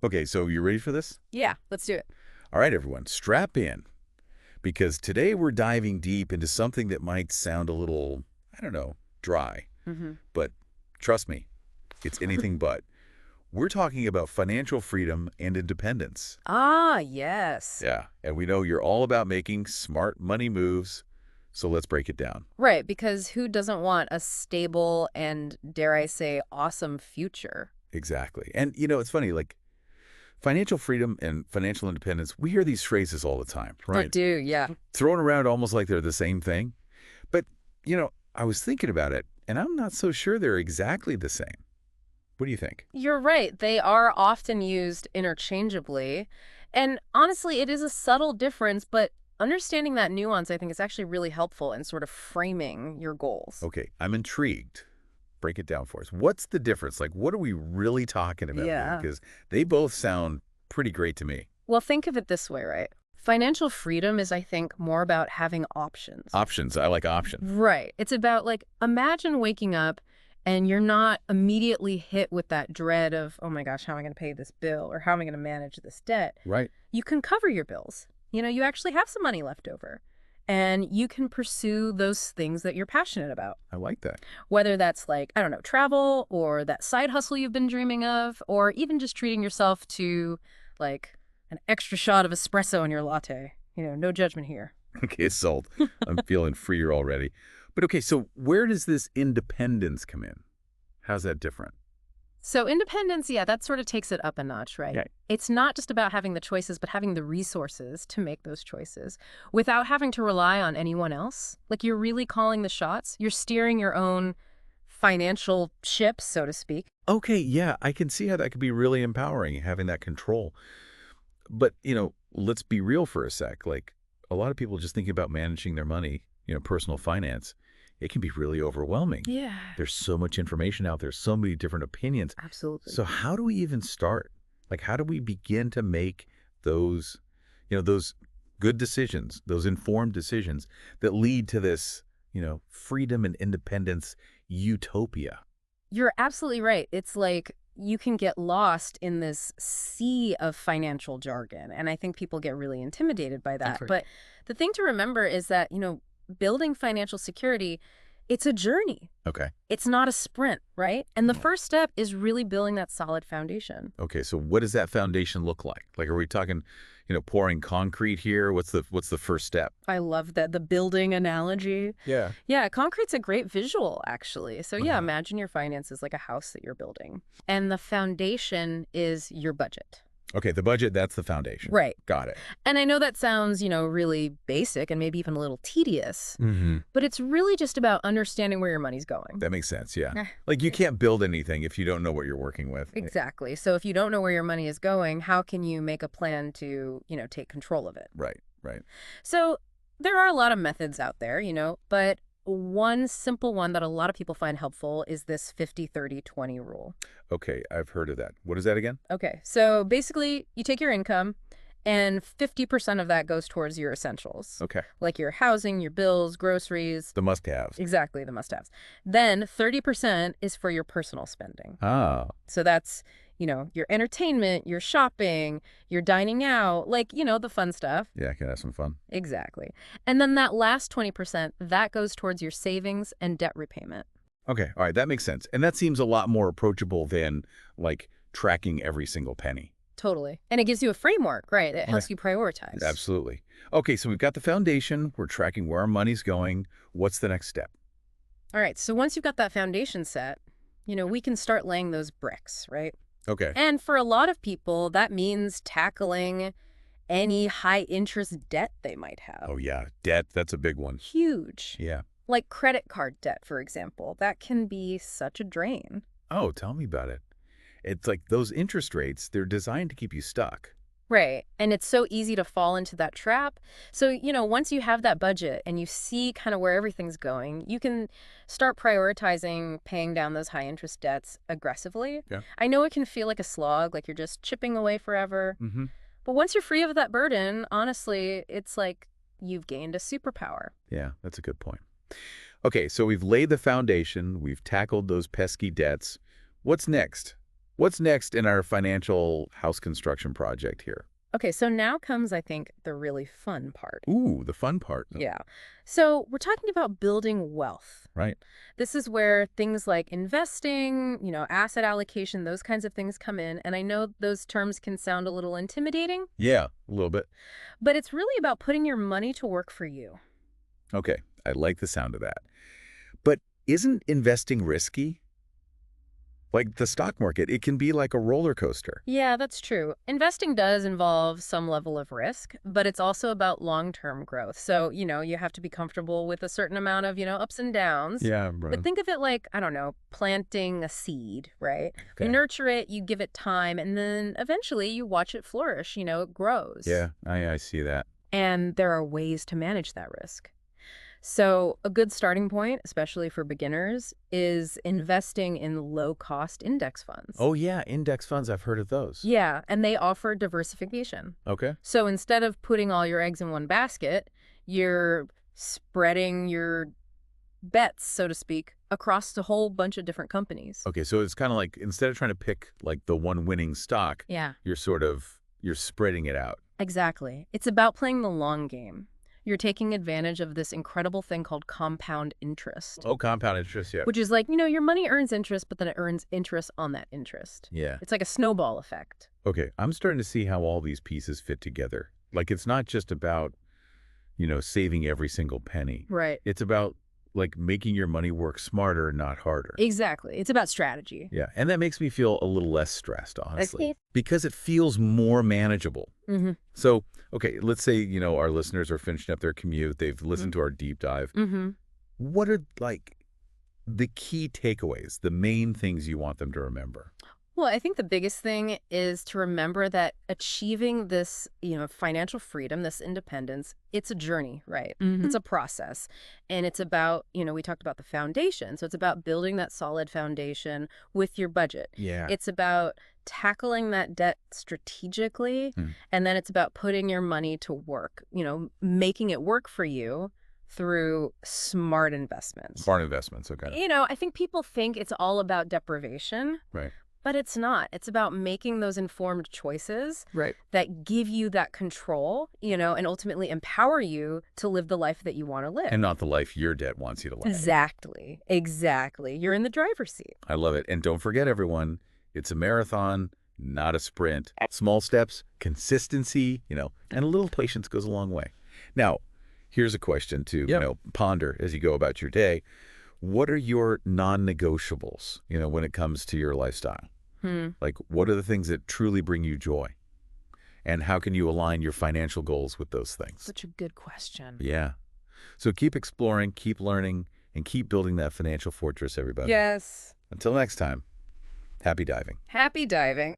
Okay, so you ready for this? Yeah, let's do it. All right, everyone, strap in, because today we're diving deep into something that might sound a little, I don't know, dry, Hmm. but trust me, it's anything but. We're talking about financial freedom and independence. Ah, yes. Yeah, and we know you're all about making smart money moves, so let's break it down. Right, because who doesn't want a stable and, dare I say, awesome future? Exactly. And, it's funny, like, financial freedom and financial independence, we hear these phrases all the time, I right? do, yeah. Thrown around almost like they're the same thing. But, I was thinking about it, and I'm not so sure they're exactly the same. What do you think? You're right. They are often used interchangeably. And honestly, it is a subtle difference, but understanding that nuance, I think, is actually really helpful in sort of framing your goals. Okay, I'm intrigued. Break it down for us. What's the difference? Like, what are we really talking about here? Yeah. Because they both sound pretty great to me. Well, think of it this way, right? Financial freedom is, I think, more about having options. Options. I like options. Right. It's about, like, imagine waking up and you're not immediately hit with that dread of, oh my gosh, how am I going to pay this bill or how am I going to manage this debt? Right. You can cover your bills. You actually have some money left over. And you can pursue those things that you're passionate about. I like that. Whether that's like, I don't know, travel or that side hustle you've been dreaming of, or even just treating yourself to like an extra shot of espresso in your latte. No judgment here. Okay, it's sold. I'm feeling freer already. But okay, so where does this independence come in? How's that different? So independence, yeah, that sort of takes it up a notch, right? Okay. It's not just about having the choices, but having the resources to make those choices without having to rely on anyone else. Like you're really calling the shots. You're steering your own financial ship, so to speak. Okay, yeah, I can see how that could be really empowering, having that control. But, let's be real for a sec. Like, a lot of people just thinking about managing their money, personal finance, it can be really overwhelming. Yeah. There's so much information out there, so many different opinions. Absolutely. So how do we even start? Like, how do we begin to make those, those good decisions, those informed decisions that lead to this, freedom and independence utopia? You're absolutely right. It's like you can get lost in this sea of financial jargon. And I think people get really intimidated by that. That's right. But the thing to remember is that, building financial security, it's a journey. Okay. It's not a sprint, right? And the Mm. first step is really building that solid foundation. Okay, so what does that foundation look like? Like, are we talking, pouring concrete here? What's the first step? I love that, the building analogy. Yeah. Yeah, concrete's a great visual, actually. So yeah, Uh-huh. imagine your finances like a house that you're building. And the foundation is your budget. Okay, the budget, that's the foundation. Right. Got it. And I know that sounds, really basic and maybe even a little tedious, Mm-hmm. but it's really just about understanding where your money's going. That makes sense, yeah. Eh, Like, you can't build anything if you don't know what you're working with. Exactly. So if you don't know where your money is going, how can you make a plan to, take control of it? Right, right. So there are a lot of methods out there, but one simple one that a lot of people find helpful is this 50-30-20 rule. Okay, I've heard of that. What is that again? Okay, so basically you take your income and 50% of that goes towards your essentials, Okay. like your housing, your bills, groceries. The must-haves. Exactly, the must-haves. Then 30% is for your personal spending. Ah, So that's, your entertainment, your shopping, your dining out, like, the fun stuff. yeah, I can have some fun. Exactly. And then that last 20%, that goes towards your savings and debt repayment. Okay, all right, that makes sense. And that seems a lot more approachable than, like, tracking every single penny. Totally. And it gives you a framework, right? It helps Okay. you prioritize. Absolutely. Okay, so we've got the foundation. We're tracking where our money's going. What's the next step? All right. So once you've got that foundation set, we can start laying those bricks, right? Okay. And for a lot of people, that means tackling any high interest debt they might have. Oh, yeah, debt, that's a big one. Huge. Yeah. Like credit card debt, for example. That can be such a drain. Oh, tell me about it. It's like those interest rates, they're designed to keep you stuck. Right. And it's so easy to fall into that trap. So, once you have that budget and you see kind of where everything's going, you can start prioritizing paying down those high interest debts aggressively. Yeah. I know it can feel like a slog, like you're just chipping away forever. Mm-hmm. But once you're free of that burden, honestly, it's like you've gained a superpower. Yeah, that's a good point. Okay, so we've laid the foundation. We've tackled those pesky debts. What's next? What's next in our financial house construction project here? Okay, so now comes, I think, the really fun part. Ooh, the fun part. Yeah. So we're talking about building wealth. Right. This is where things like investing, asset allocation, those kinds of things come in. And I know those terms can sound a little intimidating, Yeah, a little bit. but it's really about putting your money to work for you. Okay, I like the sound of that. But isn't investing risky? Like the stock market, it can be like a roller coaster. Yeah, that's true. Investing does involve some level of risk, but it's also about long-term growth. So, you have to be comfortable with a certain amount of, ups and downs. Yeah, But right. think of it like, I don't know, planting a seed, right? You Okay. nurture it, you give it time, and then eventually you watch it flourish, it grows. Yeah, I see that. And there are ways to manage that risk. So a good starting point, especially for beginners, is investing in low-cost index funds. Oh, yeah, index funds, I've heard of those. Yeah, and they offer diversification. Okay. So instead of putting all your eggs in one basket, you're spreading your bets, so to speak, across a whole bunch of different companies. Okay, so it's kind of like instead of trying to pick like the one winning stock, Yeah, you're spreading it out. exactly. It's about playing the long game. You're taking advantage of this incredible thing called compound interest, Oh, compound interest, yeah. which is like, your money earns interest, but then it earns interest on that interest. Yeah. It's like a snowball effect. Okay, I'm starting to see how all these pieces fit together. Like it's not just about, saving every single penny. Right. It's about like making your money work smarter, not harder. Exactly. It's about strategy. Yeah, and that makes me feel a little less stressed, honestly, Okay. because it feels more manageable. Mm-hmm. So, okay, let's say, our listeners are finishing up their commute. They've listened to our deep dive. Mm-hmm. What are like the key takeaways, the main things you want them to remember? Well, I think the biggest thing is to remember that achieving this, financial freedom, this independence, it's a journey, right? It's a process. And it's about, we talked about the foundation. So it's about building that solid foundation with your budget. Yeah. It's about tackling that debt strategically. Hmm. And then it's about putting your money to work, making it work for you through smart investments. Smart investments, okay. I think people think it's all about deprivation. Right. But it's not. It's about making those informed choices Right. that give you that control, and ultimately empower you to live the life that you want to live. And not the life your debt wants you to live. Exactly. Exactly. You're in the driver's seat. I love it. And don't forget, everyone, it's a marathon, not a sprint. Small steps, consistency, and a little patience goes a long way. Now, here's a question to, ponder as you go about your day. What are your non-negotiables, when it comes to your lifestyle? Like, what are the things that truly bring you joy? And how can you align your financial goals with those things? Such a good question. Yeah. So keep exploring, keep learning, and keep building that financial fortress, everybody. Yes. Until next time, happy diving. Happy diving.